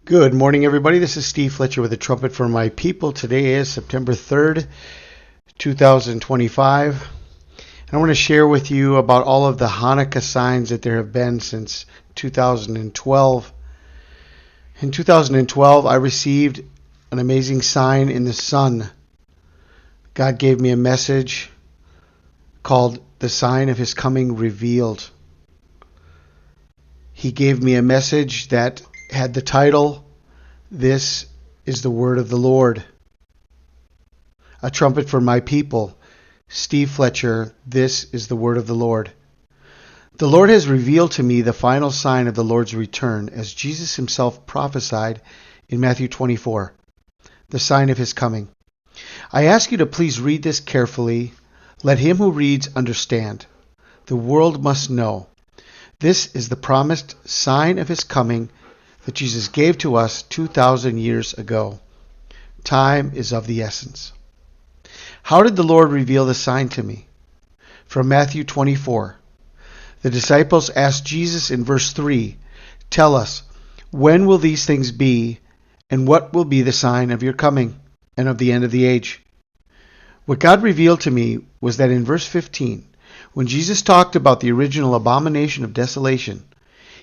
Good morning, everybody. This is Steve Fletcher with a trumpet for my people. Today is September 3rd, 2025. And I want to share with you about all of the Hanukkah signs that there have been since 2012. In 2012, I received an amazing sign in the sun. God gave me a message called The Sign of His Coming Revealed. He gave me a message that had the title, "This is the Word of the Lord." A trumpet for my people. Steve Fletcher, this is the Word of the Lord. The Lord has revealed to me the final sign of the Lord's return, as Jesus himself prophesied in Matthew 24, the sign of his coming. I ask you to please read this carefully. Let him who reads understand. The world must know. This is the promised sign of his coming that Jesus gave to us 2,000 years ago. Time is of the essence. How did the Lord reveal the sign to me? From Matthew 24. The disciples asked Jesus in verse 3, "Tell us, when will these things be, and what will be the sign of your coming and of the end of the age?" What God revealed to me was that in verse 15, when Jesus talked about the original abomination of desolation,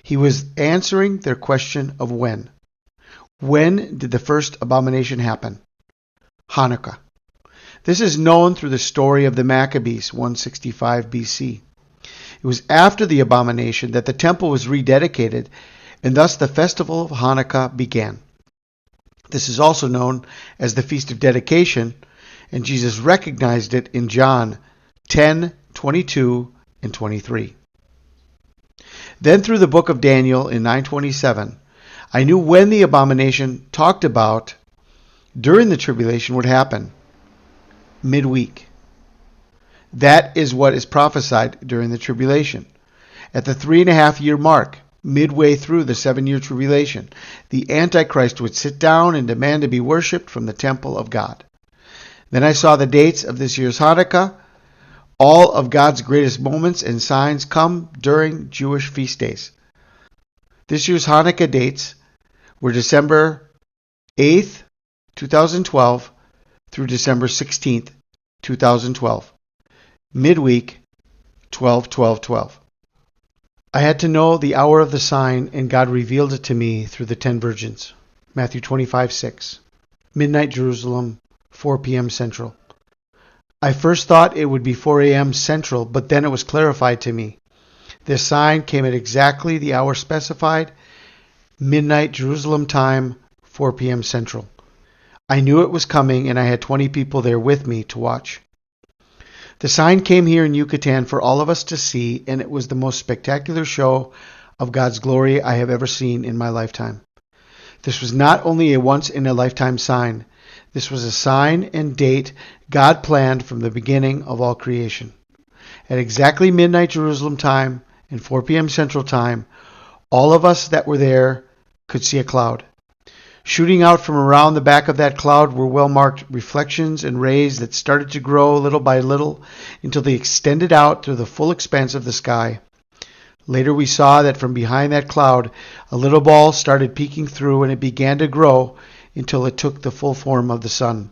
he was answering their question of when. When did the first abomination happen? Hanukkah. This is known through the story of the Maccabees, 165 BC. It was after the abomination that the temple was rededicated, and thus the festival of Hanukkah began. This is also known as the Feast of Dedication, and Jesus recognized it in John 10:22 and 23. Then through the book of Daniel in 9:27, I knew when the abomination talked about during the tribulation would happen. Midweek. That is what is prophesied during the tribulation. At the 3.5-year mark, midway through the 7-year tribulation, the Antichrist would sit down and demand to be worshipped from the temple of God. Then I saw the dates of this year's Hanukkah. All of God's greatest moments and signs come during Jewish feast days. This year's Hanukkah dates were December 8th, 2012 through December 16th, 2012. Midweek, 12/12/12. I had to know the hour of the sign, and God revealed it to me through the 10 virgins. Matthew 25:6. Midnight Jerusalem, 4 p.m. Central. I first thought it would be 4 a.m. Central, but then it was clarified to me. This sign came at exactly the hour specified, midnight Jerusalem time, 4 p.m. Central. I knew it was coming, and I had 20 people there with me to watch. The sign came here in Yucatan for all of us to see, and it was the most spectacular show of God's glory I have ever seen in my lifetime. This was not only a once-in-a-lifetime sign. This was a sign and date God planned from the beginning of all creation. At exactly midnight Jerusalem time and 4 p.m. Central time, all of us that were there could see a cloud. Shooting out from around the back of that cloud were well-marked reflections and rays that started to grow little by little until they extended out through the full expanse of the sky. Later we saw that from behind that cloud, a little ball started peeking through, and it began to grow until it took the full form of the sun.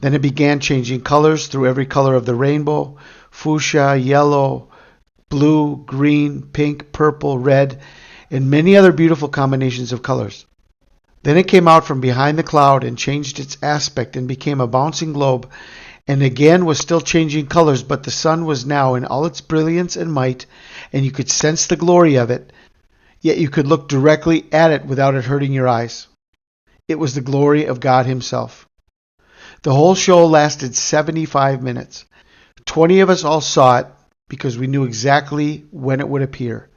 Then it began changing colors through every color of the rainbow: fuchsia, yellow, blue, green, pink, purple, red, and many other beautiful combinations of colors. Then it came out from behind the cloud and changed its aspect and became a bouncing globe, and again was still changing colors, but the sun was now in all its brilliance and might, and you could sense the glory of it, yet you could look directly at it without it hurting your eyes. It was the glory of God himself. The whole show lasted 75 minutes. 20 of us all saw it because we knew exactly when it would appear.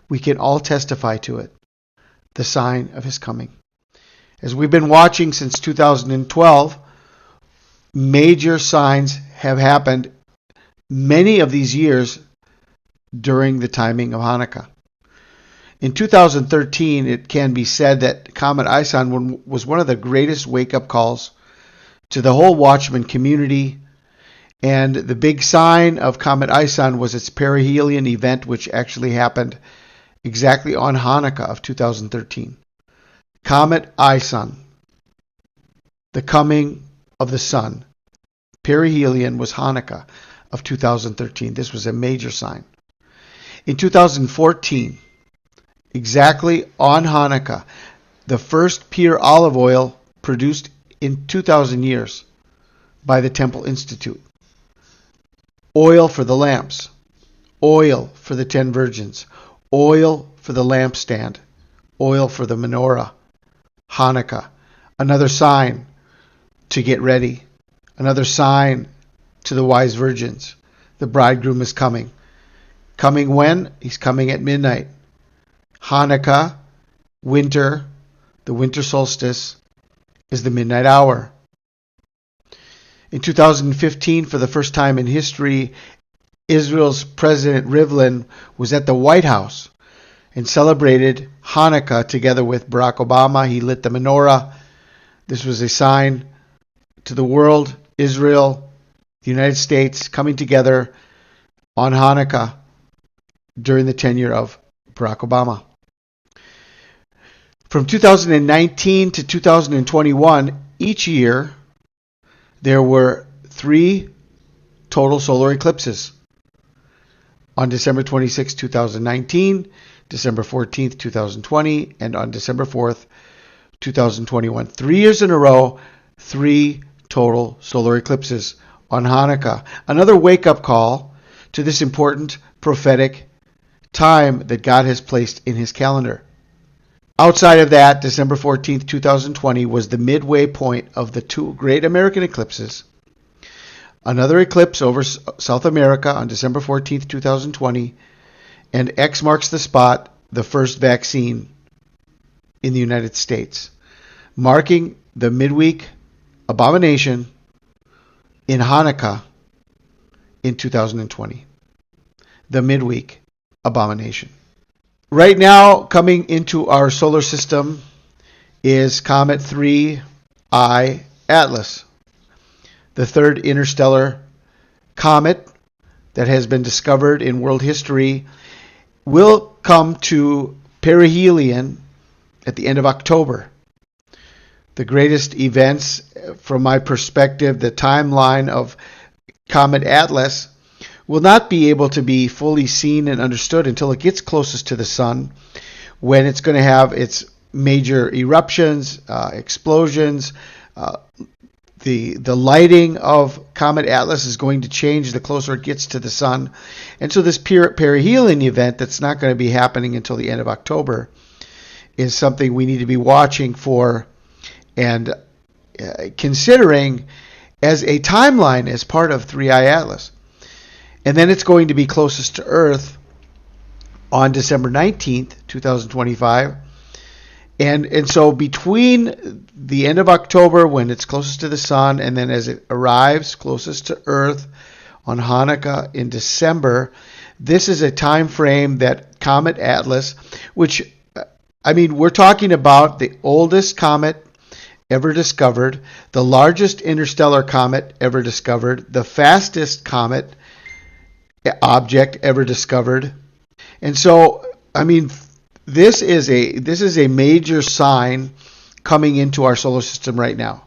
We can all testify to it. The sign of his coming. As we've been watching since 2012, major signs have happened many of these years during the timing of Hanukkah. In 2013, it can be said that Comet Atlas was one of the greatest wake-up calls to the whole Watchman community, and the big sign of Comet Atlas was its perihelion event, which actually happened exactly on Hanukkah of 2013. Comet Ison, the coming of the sun. Perihelion was Hanukkah of 2013. This was a major sign. In 2014, exactly on Hanukkah, the first pure olive oil produced in 2,000 years by the Temple Institute. Oil for the lamps, oil for the 10 virgins, oil for the lampstand, oil for the menorah. Hanukkah, another sign to get ready, another sign to the wise virgins. The bridegroom is coming. Coming when? He's coming at midnight. Hanukkah, winter, the winter solstice, is the midnight hour. In 2015, for the first time in history, Israel's President Rivlin was at the White House and celebrated Hanukkah together with Barack Obama. He lit the menorah. This was a sign to the world, Israel, the United States, coming together on Hanukkah during the tenure of Barack Obama. From 2019 to 2021, each year, there were 3 total solar eclipses. On December 26, 2019, December 14th, 2020, and on December 4th, 2021. 3 years in a row, 3 total solar eclipses on Hanukkah. Another wake-up call to this important prophetic time that God has placed in his calendar. Outside of that, December 14th, 2020 was the midway point of the 2 great American eclipses. Another eclipse over South America on December 14th, 2020, and X marks the spot, the first vaccine in the United States, marking the midweek abomination in Hanukkah in 2020. The midweek abomination. Right now, coming into our solar system is Comet 3I Atlas, the third interstellar comet that has been discovered in world history, will come to perihelion at the end of October. The greatest events, from my perspective, the timeline of Comet Atlas, will not be able to be fully seen and understood until it gets closest to the sun, when it's going to have its major eruptions, explosions. The lighting of Comet Atlas is going to change the closer it gets to the sun. And so this perihelion event that's not going to be happening until the end of October is something we need to be watching for and considering as a timeline as part of 3I Atlas. And then it's going to be closest to Earth on December 19th, 2025. And so between the end of October, when it's closest to the sun, and then as it arrives closest to Earth on Hanukkah in December, this is a time frame that Comet Atlas, which, I mean, we're talking about the oldest comet ever discovered, the largest interstellar comet ever discovered, the fastest comet object ever discovered. And so, I mean, this is a major sign coming into our solar system right now.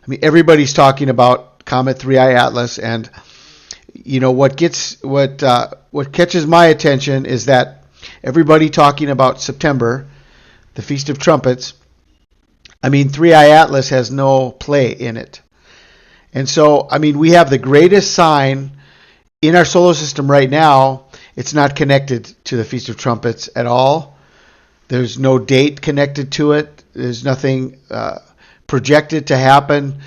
I mean, everybody's talking about Comet 3I Atlas, and you know what catches my attention is that everybody talking about September, the Feast of Trumpets. I mean, 3I Atlas has no play in it. And so, I mean, we have the greatest sign in our solar system right now. It's not connected to the Feast of Trumpets at all. There's no date connected to it. There's nothing projected to happen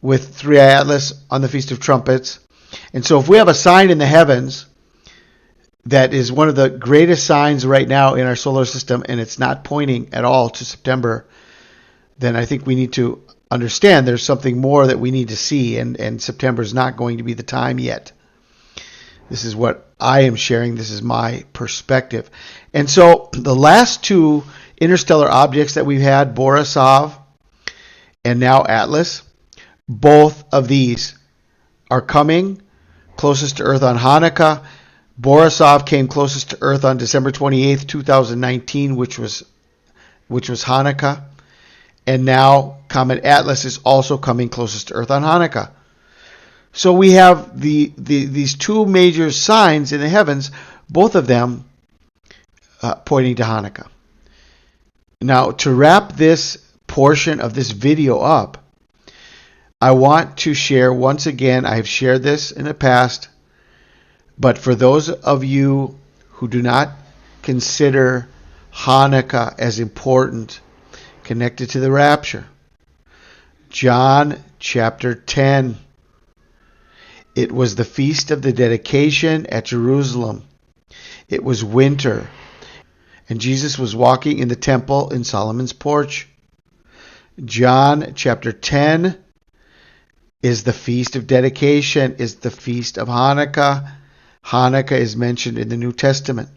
with 3I Atlas on the Feast of Trumpets. And so if we have a sign in the heavens that is one of the greatest signs right now in our solar system, and it's not pointing at all to September, then I think we need to understand there's something more that we need to see, and September is not going to be the time yet. This is what I am sharing. This is my perspective. And so the last 2 interstellar objects that we've had, Borisov and now Atlas, both of these are coming closest to Earth on Hanukkah. Borisov came closest to Earth on December 28th, 2019, which was Hanukkah. And now Comet Atlas is also coming closest to Earth on Hanukkah. So we have these two major signs in the heavens, both of them pointing to Hanukkah. Now, to wrap this portion of this video up, I want to share once again, I have shared this in the past, but for those of you who do not consider Hanukkah as important, connected to the rapture, John chapter 10. It was the feast of the dedication at Jerusalem. It was winter, and Jesus was walking in the temple in Solomon's porch. John chapter 10 is the feast of dedication, is the feast of Hanukkah. Hanukkah is mentioned in the New Testament.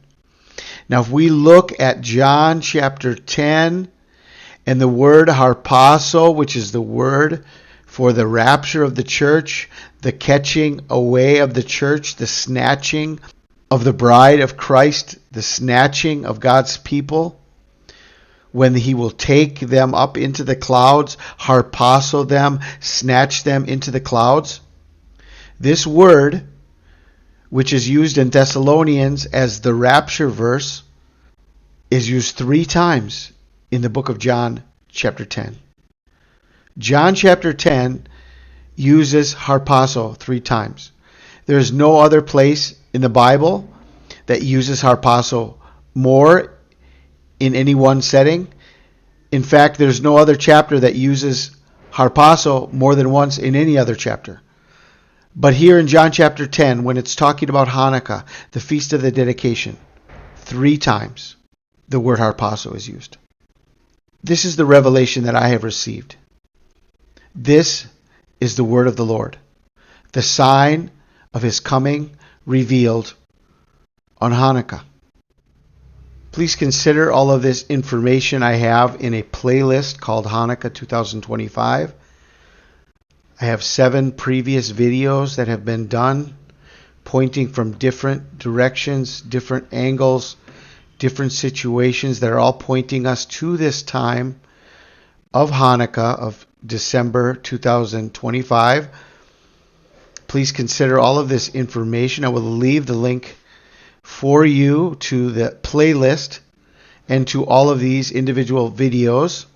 Now, if we look at John chapter 10 and the word harpazo, which is the word for the rapture of the church, the catching away of the church, the snatching of the bride of Christ, the snatching of God's people, when he will take them up into the clouds, harpazo them, snatch them into the clouds. This word, which is used in Thessalonians as the rapture verse, is used 3 times in the book of John chapter 10. John chapter 10 uses harpazo 3 times. There is no other place in the Bible that uses harpazo more in any one setting. In fact, there's no other chapter that uses harpazo more than once in any other chapter. But here in John chapter 10, when it's talking about Hanukkah, the Feast of the Dedication, 3 times the word harpazo is used. This is the revelation that I have received. This is the word of the Lord, the sign of his coming revealed on Hanukkah. Please consider all of this information I have in a playlist called Hanukkah 2025. I have 7 previous videos that have been done, pointing from different directions, different angles, different situations that are all pointing us to this time of Hanukkah of December 2025. Please consider all of this information. I will leave the link for you to the playlist and to all of these individual videos.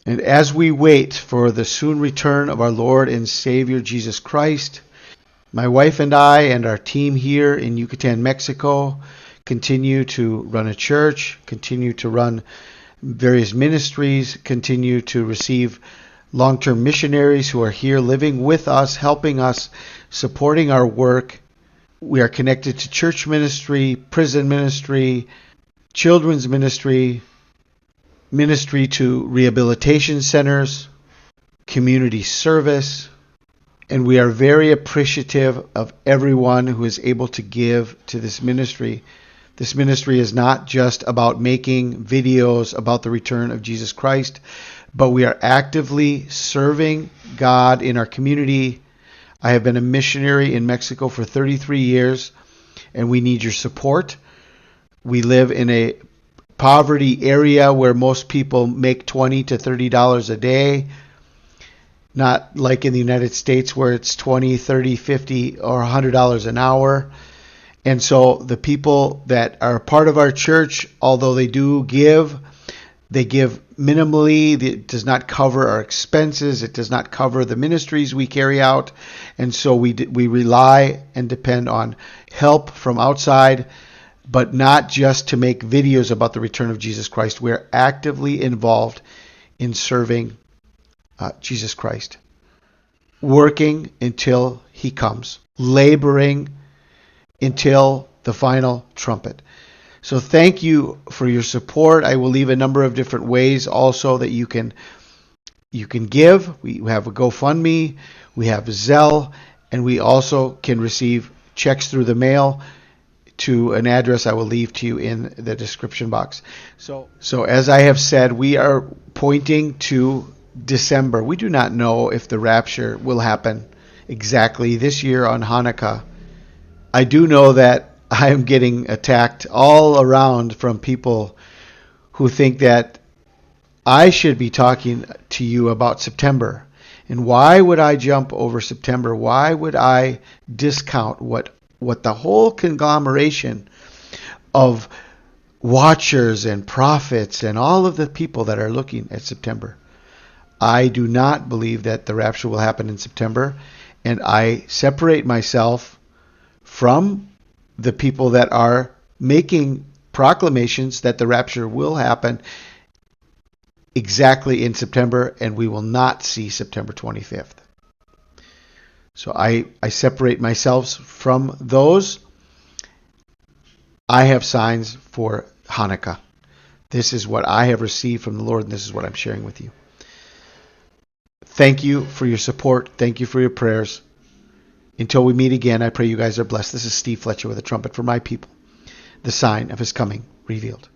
And as we wait for the soon return of our Lord and Savior Jesus Christ, my wife and I and our team here in Yucatan, Mexico, continue to run a church, continue to run various ministries, continue to receive long-term missionaries who are here living with us, helping us, supporting our work. We are connected to church ministry, prison ministry, children's ministry, ministry to rehabilitation centers, community service, and we are very appreciative of everyone who is able to give to this ministry. This ministry is not just about making videos about the return of Jesus Christ, but we are actively serving God in our community. I have been a missionary in Mexico for 33 years, and we need your support. We live in a poverty area where most people make $20 to $30 a day, not like in the United States where it's $20, $30, $50, or $100 an hour. And so the people that are a part of our church, although they do give, they give minimally. It does not cover our expenses. It does not cover the ministries we carry out. And so we rely and depend on help from outside, but not just to make videos about the return of Jesus Christ. We're actively involved in serving Jesus Christ, working until he comes, laboring until the final trumpet. So thank you for your support. I will leave a number of different ways also that you can give. We have a GoFundMe, we have Zelle, and we also can receive checks through the mail to an address I will leave to you in the description box. So as I have said, we are pointing to December. We do not know if the rapture will happen exactly this year on Hanukkah. I do know that I am getting attacked all around from people who think that I should be talking to you about September. And why would I jump over September? Why would I discount what the whole conglomeration of watchers and prophets and all of the people that are looking at September? I do not believe that the rapture will happen in September, and I separate myself from the people that are making proclamations that the rapture will happen exactly in September, and we will not see September 25th. So I separate myself from those. I have signs for Hanukkah. This is what I have received from the Lord, and this is what I'm sharing with you. Thank you for your support. Thank you for your prayers. Until we meet again, I pray you guys are blessed. This is Steve Fletcher with a trumpet for my people, the sign of his coming revealed.